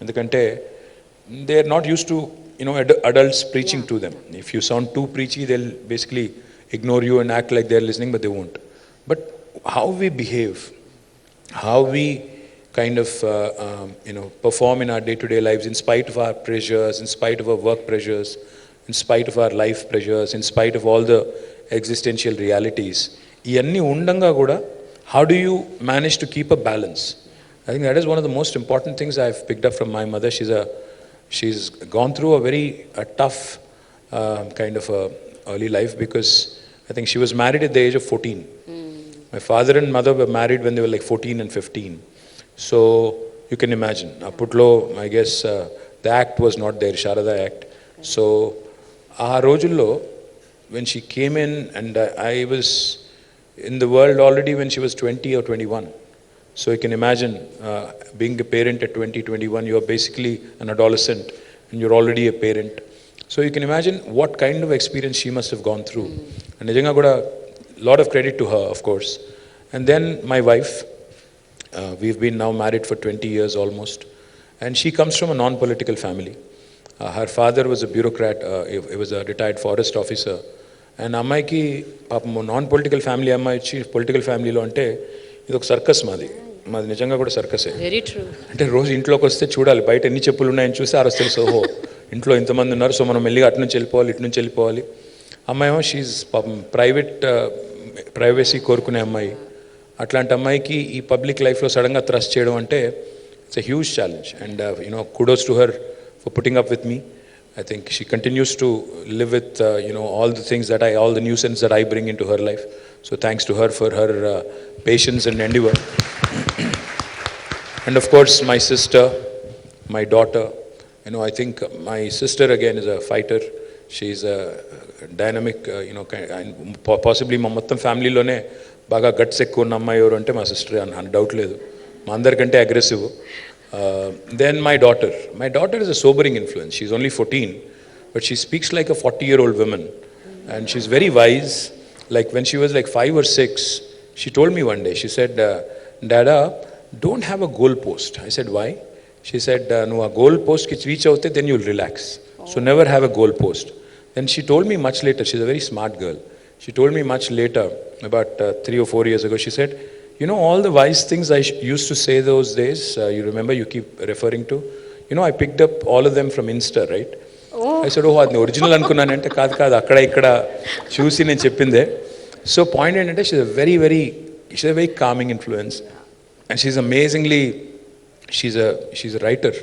ఎందుకంటే they are not used to adults preaching to them. If you sound too preachy, they'll basically ignore you and act like they're listening, but they won't. But how we behave, how we kind of perform in our day-to-day lives in spite of our pressures, in spite of our work pressures, in spite of our life pressures, in spite of all the existential realities, iyanni undanga kuda how do you manage to keep a balance? I think that is one of the most important things I've picked up from my mother. She's gone through a tough kind of a early life, because I think she was married at the age of 14. My father and mother were married when they were like 14 and 15. So you can imagine, Aputlo, I guess the act was not there, Sharada Act. So ఆ రోజుల్లో when she came in, and I was in the world already when she was 20 or 21. So you can imagine being a parent at 20, 21, you're basically an adolescent and you're already a parent. So you can imagine what kind of experience she must have gone through. And nijanga kuda lot of credit to her, of course. And then my wife, we've been now married for 20 years almost, and she comes from a non-political family. Her father was a bureaucrat, he was a retired forest officer. And అమ్మాయికి పాపం non political family అమ్మాయి వచ్చి political ఫ్యామిలీలో అంటే ఇది ఒక circus మాది నిజంగా కూడా సర్కసే. Very true. అంటే రోజు ఇంట్లోకి వస్తే చూడాలి బయట ఎన్ని చెప్పులు ఉన్నాయని చూసి ఆరోజు తెలుసు, ఓహో ఇంట్లో ఇంతమంది ఉన్నారు, సో మనం మెల్లిగా అటు నుంచి వెళ్ళిపోవాలి, ఇటు నుంచి వెళ్ళిపోవాలి. అమ్మాయి ఏమో షీజ్ పాపం ప్రైవసీ కోరుకునే అమ్మాయి. అట్లాంటి అమ్మాయికి ఈ పబ్లిక్ లైఫ్లో సడన్గా థ్రస్ట్ చేయడం అంటే it's a huge challenge. And kudos to her for putting up with me. I think she continues to live with all the things all the nuisance that I bring into her life. So thanks to her for her patience and endeavor. And of course my sister, my daughter, I think my sister again is a fighter. She's a dynamic, possibly మా మొత్తం ఫ్యామిలీలోనే బాగా guts ఎక్కువ ఉన్న అమ్మాయి ఎవరు అంటే మా sister అని డౌట్ లేదు. మా అందరికంటే aggressive. Then my daughter is a sobering influence. She's only 14, but she speaks like a 40-year-old woman, and she's very wise. Like when she was like 5 or 6, she told me one day, she said, Dada, don't have a goal post. I said, why? She said, no, a goal post ki reach avute, then you'll relax. So never have a goal post. Then she told me much later, she's a very smart girl. She told me much later, about 3 or 4 years ago, she said, all the wise things I used to say those days, you remember, you keep referring to, I picked up all of them from Insta, right? I said, అది original అనుకున్నానంటే కాదు అక్కడ ఇక్కడ చూసి నేను చెప్పిందే. So point ఏంటంటే షీ's a very calming influence, and she's a writer.